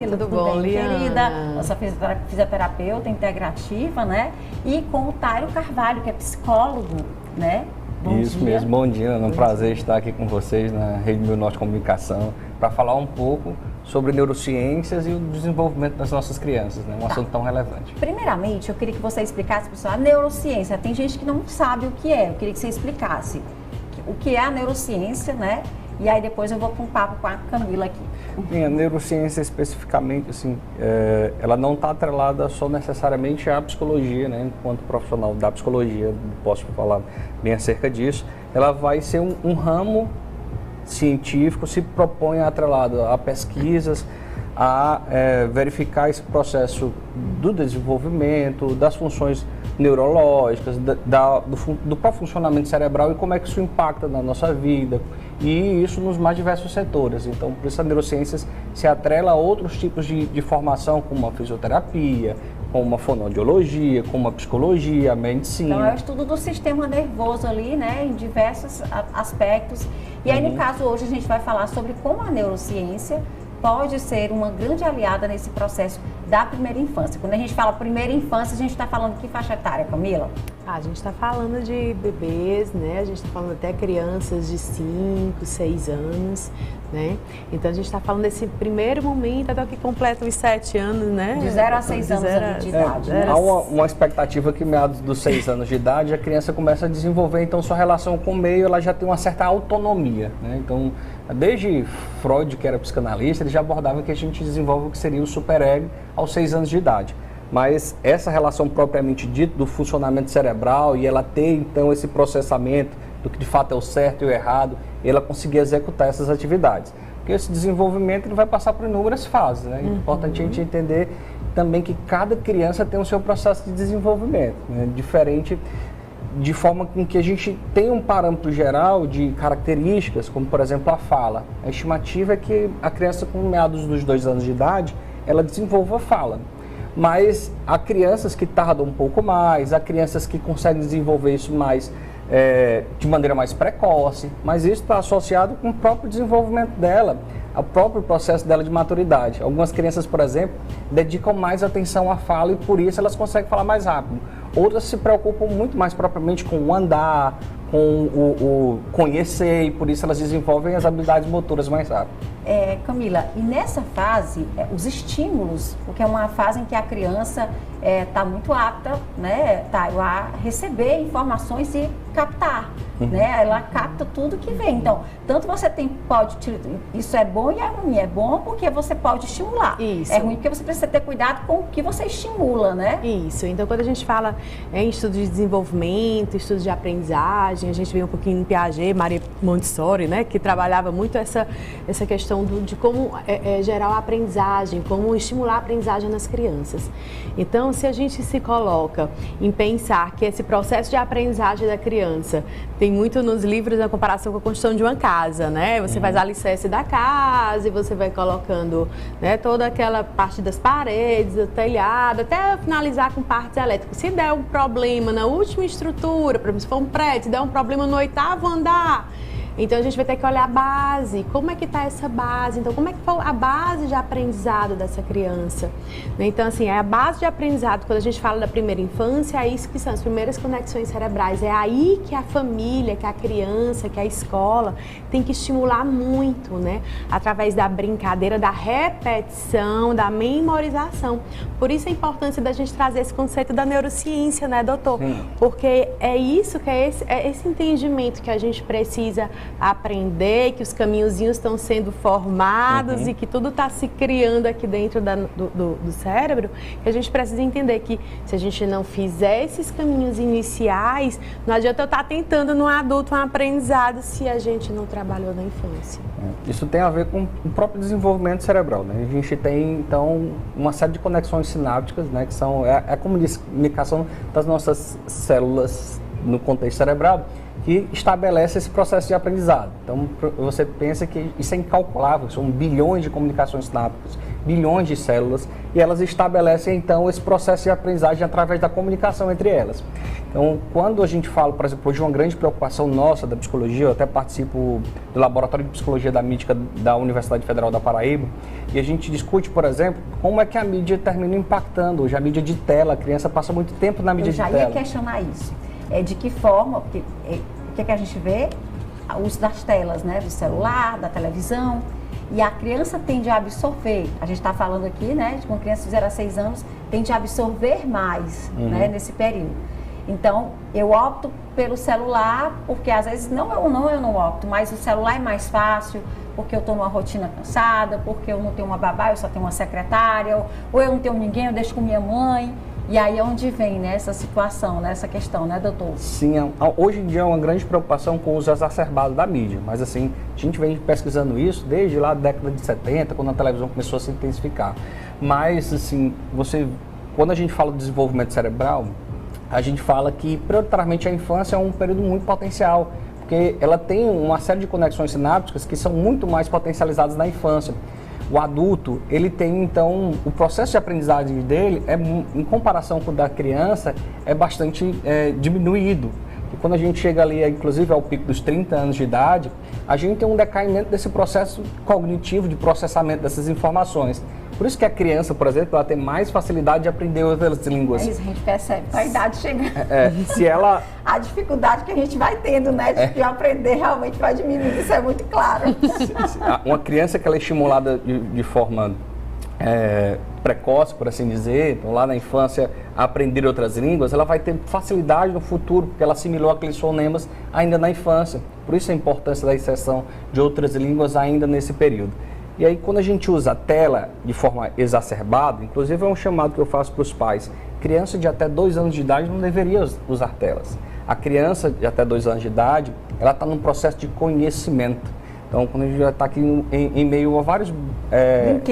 Tudo bom, bem, Liana? querida? Eu sou fisioterapeuta integrativa, né? E com o Tairo Carvalho, que é psicólogo, né? Bom Isso dia. mesmo, bom dia. É um prazer estar aqui com vocês na Rede Mil Norte Comunicação para falar um pouco sobre neurociências e o desenvolvimento das nossas crianças, né? Um assunto tão relevante. Primeiramente, eu queria que você explicasse, pessoal, a neurociência. Tem gente que não sabe o que é. Eu queria que você explicasse o que é a neurociência, né? E aí depois eu vou para um papo com a Camila aqui. Bem, a neurociência especificamente, assim, ela não está atrelada só necessariamente à psicologia, né? Enquanto profissional da psicologia, posso falar bem acerca disso. Ela vai ser um ramo científico, se propõe atrelado a pesquisas, a verificar esse processo do desenvolvimento, das funções neurológicas, do próprio funcionamento cerebral e como é que isso impacta na nossa vida, e isso nos mais diversos setores. Então, por isso a neurociência se atrela a outros tipos de formação, como a fisioterapia, como a fonoaudiologia, como a psicologia, a medicina. Então, é o estudo do sistema nervoso ali, né, em diversos aspectos. E aí, no caso, hoje a gente vai falar sobre como a neurociência pode ser uma grande aliada nesse processo da primeira infância. Quando a gente fala primeira infância, a gente está falando que faixa etária, Camila? A gente está falando de bebês, né? A gente está falando até crianças de 5, 6 anos, né? Então a gente está falando desse primeiro momento até que completa os 7 anos, né? De 0 a 6 anos ali de idade, né? Há uma expectativa que meados dos 6 anos de idade a criança começa a desenvolver, então sua relação com o meio ela já tem uma certa autonomia, né? Então, desde Freud, que era psicanalista, ele já abordava que a gente desenvolve o que seria o superego aos 6 anos de idade. Mas essa relação propriamente dita do funcionamento cerebral e ela ter então esse processamento do que de fato é o certo e o errado, ela conseguir executar essas atividades. Porque esse desenvolvimento ele vai passar por inúmeras fases, né? É importante a gente entender também que cada criança tem o seu processo de desenvolvimento, né? Diferente, de forma com que a gente tem um parâmetro geral de características, como por exemplo a fala. A estimativa é que a criança com meados dos 2 anos de idade, ela desenvolva a fala. Mas há crianças que tardam um pouco mais, há crianças que conseguem desenvolver isso mais de maneira mais precoce, mas isso está associado com o próprio desenvolvimento dela, ao próprio processo dela de maturidade. Algumas crianças, por exemplo, dedicam mais atenção à fala e por isso elas conseguem falar mais rápido. Outras se preocupam muito mais propriamente com o andar, com o conhecer, e por isso elas desenvolvem as habilidades motoras mais rápido. Camila, e nessa fase, os estímulos, porque é uma fase em que a criança está muito apta, né, a receber informações e captar, né? Ela capta tudo que vem. Então, tanto você isso é bom e é ruim. É bom porque você pode estimular. Isso. É ruim porque você precisa ter cuidado com o que você estimula, né? Isso. Então, quando a gente fala em estudo de desenvolvimento, estudo de aprendizagem, a gente vê um pouquinho em Piaget, Maria Montessori, né, que trabalhava muito essa questão de como gerar a aprendizagem, como estimular a aprendizagem nas crianças. Então, se a gente se coloca em pensar que esse processo de aprendizagem da criança tem muito nos livros a comparação com a construção de uma casa, né? Você faz a alicerce da casa e você vai colocando, né, toda aquela parte das paredes, do telhado, até finalizar com partes elétricas. Se der um problema na última estrutura, por exemplo, se for um prédio, se der um problema no 8º andar, então a gente vai ter que olhar a base, como é que está essa base, então como é que foi a base de aprendizado dessa criança. Então assim, a base de aprendizado, quando a gente fala da primeira infância, é isso que são as primeiras conexões cerebrais, é aí que a família, que a criança, que a escola tem que estimular muito, né? Através da brincadeira, da repetição, da memorização. Por isso a importância da gente trazer esse conceito da neurociência, né, doutor? Sim. Porque é isso que é esse entendimento que a gente precisa aprender, que os caminhozinhos estão sendo formados e que tudo está se criando aqui dentro do cérebro, que a gente precisa entender que se a gente não fizer esses caminhos iniciais, não adianta eu estar tentando no adulto um aprendizado se a gente não trabalhou na infância. Isso tem a ver com o próprio desenvolvimento cerebral, né? A gente tem, então, uma série de conexões sinápticas, né? Que são a comunicação das nossas células no contexto cerebral, que estabelece esse processo de aprendizado. Então, você pensa que isso é incalculável, são bilhões de comunicações sinápticas bilhões de células, e elas estabelecem, então, esse processo de aprendizagem através da comunicação entre elas. Então, quando a gente fala, por exemplo, de uma grande preocupação nossa da psicologia, eu até participo do Laboratório de Psicologia da Mídia da Universidade Federal da Paraíba, e a gente discute, por exemplo, como é que a mídia termina impactando. Hoje a mídia de tela, a criança passa muito tempo na mídia de tela. Eu já ia questionar isso. De que forma, porque o que a gente vê? O uso das telas, né? Do celular, da televisão, e a criança tende a absorver. A gente está falando aqui, né? De uma criança de 0 a 6 anos, tende a absorver mais, né? Nesse período. Então, eu opto pelo celular, porque às vezes eu não opto, mas o celular é mais fácil, porque eu estou numa rotina cansada, porque eu não tenho uma babá, eu só tenho uma secretária, ou eu não tenho ninguém, eu deixo com minha mãe. E aí é onde vem, né, essa situação, né, essa questão, né, doutor? Sim, hoje em dia é uma grande preocupação com o uso exacerbado da mídia, mas assim, a gente vem pesquisando isso desde lá da década de 70, quando a televisão começou a se intensificar. Mas, assim, quando a gente fala do desenvolvimento cerebral, a gente fala que, prioritariamente, a infância é um período muito potencial, porque ela tem uma série de conexões sinápticas que são muito mais potencializadas na infância. O adulto, ele tem, então, o processo de aprendizagem dele, em comparação com o da criança, é bastante diminuído. E quando a gente chega ali, inclusive, ao pico dos 30 anos de idade, a gente tem um decaimento desse processo cognitivo de processamento dessas informações. Por isso que a criança, por exemplo, ela tem mais facilidade de aprender outras línguas. É isso, a gente percebe com a idade chegando. Se ela... A dificuldade que a gente vai tendo, né, de aprender realmente vai diminuindo, isso é muito claro. Uma criança que ela é estimulada de forma precoce, por assim dizer, então lá na infância a aprender outras línguas, ela vai ter facilidade no futuro, porque ela assimilou aqueles fonemas ainda na infância. Por isso a importância da inserção de outras línguas ainda nesse período. E aí, quando a gente usa a tela de forma exacerbada, inclusive é um chamado que eu faço para os pais, criança de até 2 anos de idade não deveria usar telas. A criança de até 2 anos de idade, ela está num processo de conhecimento. Então, quando a gente já está aqui em meio a vários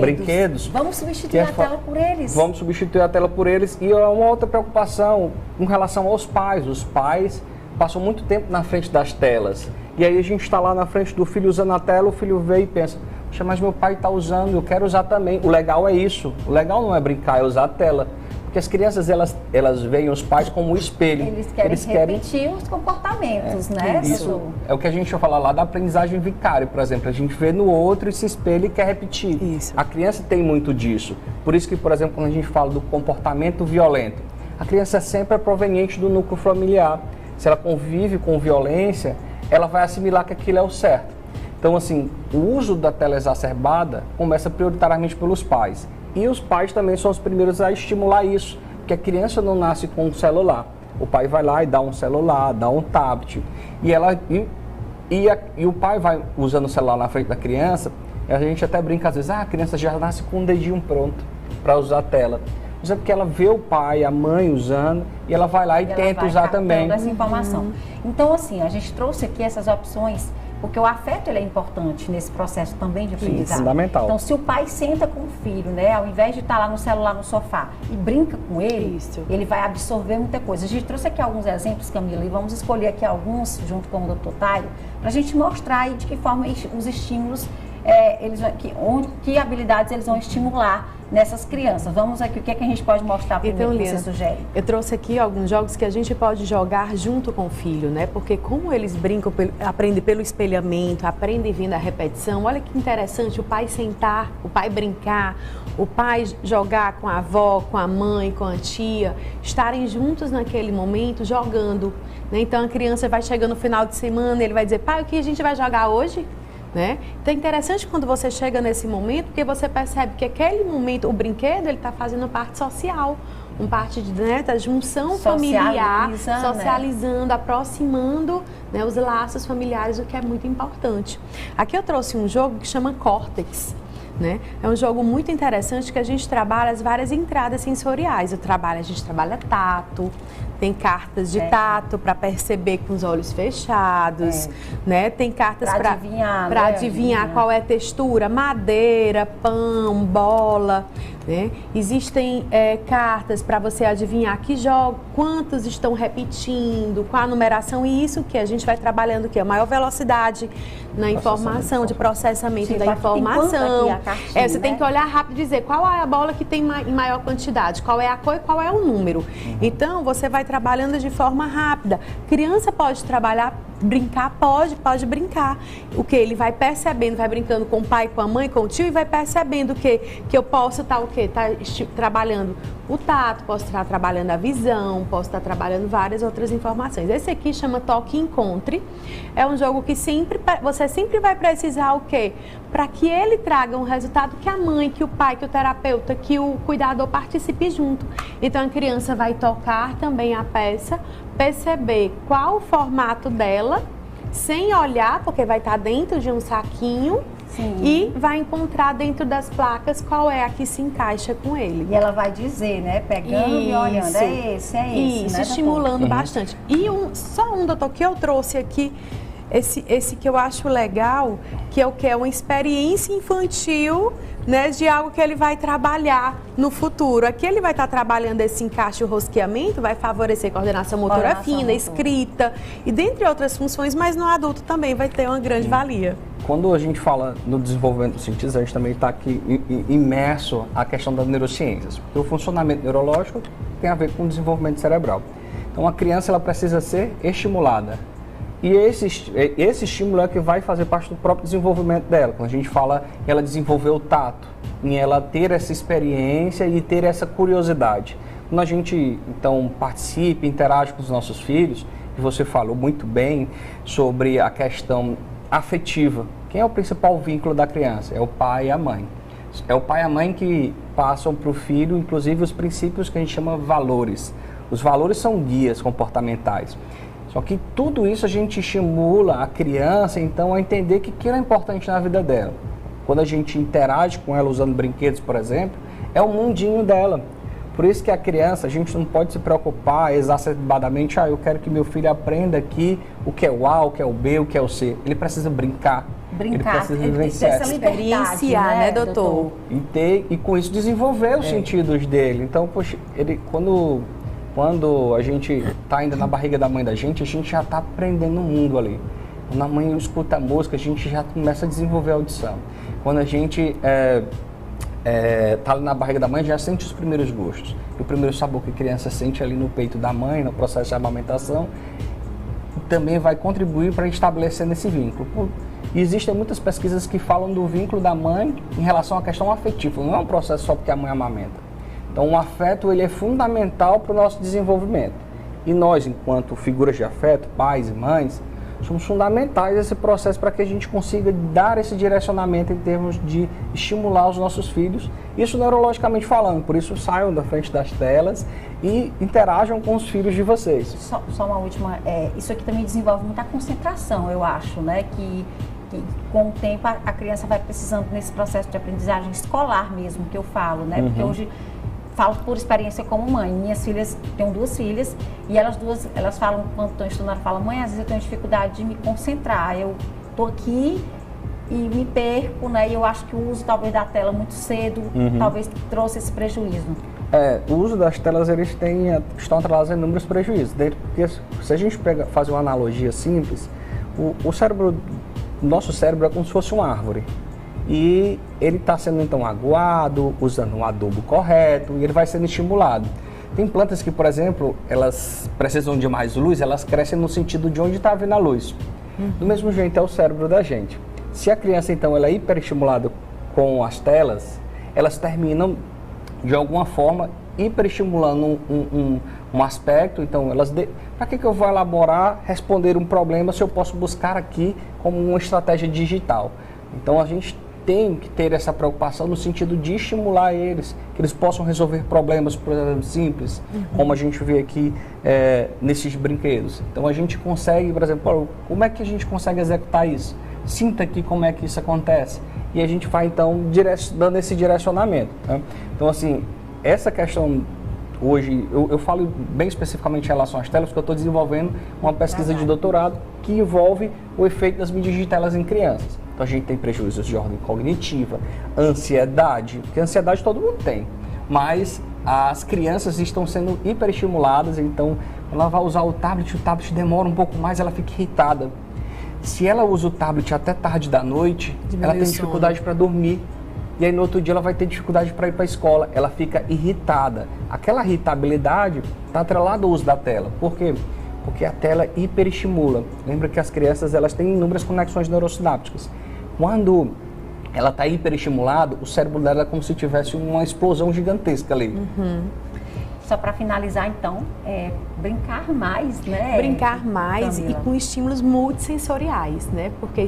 brinquedos... Vamos substituir a tela por eles. Vamos substituir a tela por eles. E uma outra preocupação com relação aos pais. Os pais passam muito tempo na frente das telas. E aí a gente está lá na frente do filho usando a tela, o filho vê e pensa, poxa, mas meu pai está usando, eu quero usar também. O legal é isso. O legal não é brincar, é usar a tela. Porque as crianças, elas veem os pais como um espelho. Eles querem repetir os comportamentos, né? Isso é o que a gente vai falar lá da aprendizagem vicária, por exemplo. A gente vê no outro e se espelha e quer repetir. Isso. A criança tem muito disso. Por isso que, por exemplo, quando a gente fala do comportamento violento, a criança sempre é proveniente do núcleo familiar. Se ela convive com violência, ela vai assimilar que aquilo é o certo. Então, assim, o uso da tela exacerbada começa prioritariamente pelos pais. E os pais também são os primeiros a estimular isso, porque a criança não nasce com um celular. O pai vai lá e dá um celular, dá um tablet. E o pai vai usando o celular na frente da criança, e a gente até brinca às vezes, a criança já nasce com um dedinho pronto para usar a tela. Mas é porque ela vê o pai, a mãe usando, e ela vai lá e tenta usar também. Essa informação. Então, assim, a gente trouxe aqui essas opções, porque o afeto ele é importante nesse processo também de aprendizagem. Fundamental. Então, se o pai senta com o filho, né, ao invés de estar lá no celular, no sofá, e brinca com ele, ele vai absorver muita coisa. A gente trouxe aqui alguns exemplos, Camila, e vamos escolher aqui alguns, junto com o Dr. Tairo, para a gente mostrar aí de que forma os estímulos, que habilidades eles vão estimular nessas crianças. Vamos aqui, o que é que a gente pode mostrar primeiro, que você sugere? Eu trouxe aqui alguns jogos que a gente pode jogar junto com o filho, né? Porque como eles brincam, aprendem pelo espelhamento, aprendem vindo a repetição, olha que interessante, o pai sentar, o pai brincar, o pai jogar com a avó, com a mãe, com a tia, estarem juntos naquele momento jogando, né? Então a criança vai chegando no final de semana, ele vai dizer, pai, o que a gente vai jogar hoje? Né? Então é interessante quando você chega nesse momento, porque você percebe que aquele momento, o brinquedo, ele está fazendo parte social, parte da junção familiar, socializando, aproximando, né, os laços familiares, o que é muito importante. Aqui eu trouxe um jogo que chama Córtex. Né? É um jogo muito interessante que a gente trabalha as várias entradas sensoriais. A gente trabalha tato, tem cartas de tato para perceber com os olhos fechados, né? Tem cartas para adivinhar qual é a textura, madeira, pão, bola. né? Existem cartas para você adivinhar que jogo, quantos estão repetindo, qual a numeração, e isso que a gente vai trabalhando, que é a maior velocidade na informação, de processamento da informação. Cartinha, você tem que olhar rápido e dizer qual é a bola que tem em maior quantidade, qual é a cor e qual é o número. Então, você vai trabalhando de forma rápida. Criança pode trabalhar, brincar, pode brincar. O que ele vai percebendo, vai brincando com o pai, com a mãe, com o tio, e vai percebendo que eu posso estar trabalhando o tato, posso estar trabalhando a visão, posso estar trabalhando várias outras informações. Esse aqui chama Toque e Encontre. É um jogo que você sempre vai precisar o quê? Para que ele traga um resultado que a mãe, que o pai, que o terapeuta, que o cuidador participe junto. Então a criança vai tocar também a peça, perceber qual o formato dela, sem olhar, porque vai estar dentro de um saquinho. Sim. E vai encontrar dentro das placas qual é a que se encaixa com ele. E ela vai dizer, né? Pegando e olhando, é esse, isso, né, estimulando bastante. E só um, doutor, que eu trouxe aqui, esse que eu acho legal, que é o que? É uma experiência infantil, né, de algo que ele vai trabalhar no futuro. Aqui ele vai estar trabalhando esse encaixe e o rosqueamento, vai favorecer coordenação motora fina, escrita, e dentre outras funções, mas no adulto também vai ter uma grande valia. Quando a gente fala no desenvolvimento dos sentidos, a gente também está aqui imerso à questão das neurociências, porque o funcionamento neurológico tem a ver com o desenvolvimento cerebral. Então, a criança ela precisa ser estimulada. E esse estímulo é que vai fazer parte do próprio desenvolvimento dela. Quando a gente fala em ela desenvolver o tato, em ela ter essa experiência e ter essa curiosidade. Quando a gente, então, participa, interage com os nossos filhos, e você falou muito bem sobre a questão afetiva. Quem é o principal vínculo da criança? É o pai e a mãe. É o pai e a mãe que passam para o filho, inclusive, os princípios que a gente chama valores. Os valores são guias comportamentais. Só que tudo isso a gente estimula a criança, então, a entender que aquilo é importante na vida dela. Quando a gente interage com ela usando brinquedos, por exemplo, é o mundinho dela. Por isso que a criança, a gente não pode se preocupar exacerbadamente, eu quero que meu filho aprenda aqui o que é o A, o que é o B, o que é o C. Ele precisa brincar. Ele precisa vivenciar essa liberdade, né, doutor? E com isso desenvolver os sentidos dele. Então, poxa, quando a gente está ainda na barriga da mãe da gente, a gente já está aprendendo o mundo ali. Quando a mãe escuta a música, a gente já começa a desenvolver a audição. Quando a gente está ali na barriga da mãe, já sente os primeiros gostos. E o primeiro sabor que a criança sente ali no peito da mãe, no processo de amamentação, também vai contribuir para estabelecer esse vínculo. E existem muitas pesquisas que falam do vínculo da mãe em relação à questão afetiva. Não é um processo só porque a mãe amamenta. Então, o afeto ele é fundamental para o nosso desenvolvimento. E nós, enquanto figuras de afeto, pais e mães, somos fundamentais nesse processo para que a gente consiga dar esse direcionamento em termos de estimular os nossos filhos, isso neurologicamente falando. Por isso, saiam da frente das telas e interajam com os filhos de vocês. Só uma última, isso aqui também desenvolve muita concentração, eu acho, né? Que com o tempo a criança vai precisando nesse processo de aprendizagem escolar mesmo, que eu falo, né? Porque hoje falo por experiência como mãe. Minhas filhas, tenho 2 filhas, e elas falam, quando estão estudando, falam, mãe, às vezes eu tenho dificuldade de me concentrar, eu estou aqui e me perco, né? E eu acho que o uso talvez da tela muito cedo, talvez trouxe esse prejuízo. O uso das telas, eles estão atrelados a inúmeros prejuízos. Porque se a gente fazer uma analogia simples, nosso cérebro é como se fosse uma árvore. E ele está sendo então aguado, usando um adubo correto, e ele vai sendo estimulado. Tem plantas que, por exemplo, elas precisam de mais luz, elas crescem no sentido de onde está vindo a luz. Do mesmo jeito é o cérebro da gente. Se a criança então ela é hiperestimulada com as telas, elas terminam de alguma forma hiperestimulando um aspecto. Então, para que eu vou elaborar, responder um problema se eu posso buscar aqui como uma estratégia digital? Então, a gente tem que ter essa preocupação no sentido de estimular eles, que eles possam resolver problemas, por exemplo, simples, como a gente vê aqui nesses brinquedos. Então a gente consegue, por exemplo, como é que a gente consegue executar isso? Sinta aqui como é que isso acontece. E a gente vai então dando esse direcionamento. Tá? Então assim, essa questão hoje, eu falo bem especificamente em relação às telas, porque eu estou desenvolvendo uma pesquisa de doutorado que envolve o efeito das mídias de telas em crianças. Então a gente tem prejuízos de ordem cognitiva, ansiedade, porque ansiedade todo mundo tem. mas as crianças estão sendo hiperestimuladas, então ela vai usar o tablet demora um pouco mais, ela fica irritada. Se ela usa o tablet até tarde da noite, ela tem dificuldade para dormir. E aí no outro dia ela vai ter dificuldade para ir para a escola, ela fica irritada. Aquela irritabilidade está atrelada ao uso da tela. Por quê? Porque a tela hiperestimula. Lembra que as crianças elas têm inúmeras conexões neurosinápticas. Quando ela está hiperestimulada, o cérebro dela é como se tivesse uma explosão gigantesca ali. Só para finalizar, então, brincar mais, né? Brincar mais, Camila, e com estímulos multissensoriais, né? Porque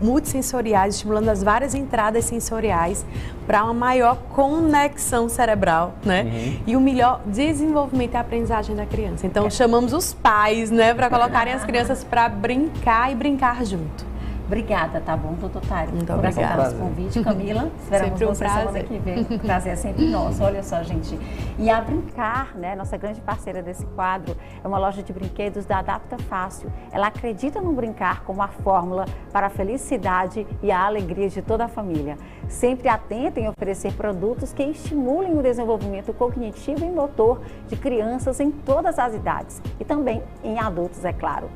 multissensoriais, estimulando as várias entradas sensoriais para uma maior conexão cerebral, né? E o melhor desenvolvimento e aprendizagem da criança. Então, chamamos os pais, né? Para colocarem as crianças para brincar e brincar junto. Obrigada, tá bom, doutor Tário? Muito obrigada. Por convite, Camila. Esperamos você semana que vem. O prazer é sempre nosso. Olha só, gente. E a Brincar, né, nossa grande parceira desse quadro, é uma loja de brinquedos da Adapta Fácil. Ela acredita no brincar como a fórmula para a felicidade e a alegria de toda a família. Sempre atenta em oferecer produtos que estimulem o desenvolvimento cognitivo e motor de crianças em todas as idades e também em adultos, é claro.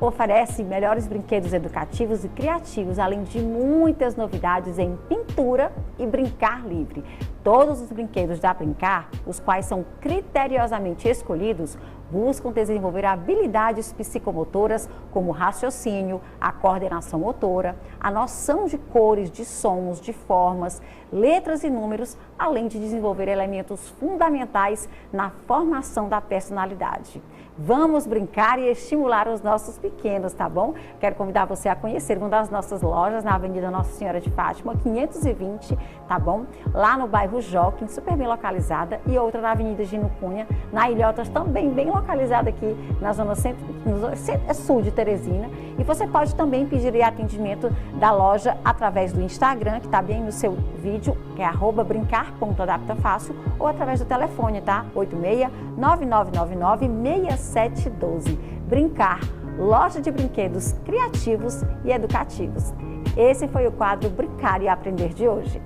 Oferece melhores brinquedos educativos e criativos, além de muitas novidades em pintura e brincar livre. Todos os brinquedos da Brincar, os quais são criteriosamente escolhidos, buscam desenvolver habilidades psicomotoras como o raciocínio, a coordenação motora, a noção de cores, de sons, de formas, letras e números, além de desenvolver elementos fundamentais na formação da personalidade. Vamos brincar e estimular os nossos pequenos, tá bom? Quero convidar você a conhecer uma das nossas lojas na Avenida Nossa Senhora de Fátima, 520, tá bom? Lá no bairro Joaquim, super bem localizada, e outra na Avenida Gino Cunha, na Ilhotas, também bem localizada aqui na zona sul de Teresina. E você pode também pedir atendimento da loja através do Instagram, que está bem no seu vídeo, que é @brincar.adaptafácil, ou através do telefone, tá? 86-9999-6712. Brincar, loja de brinquedos criativos e educativos. Esse foi o quadro Brincar e Aprender de hoje.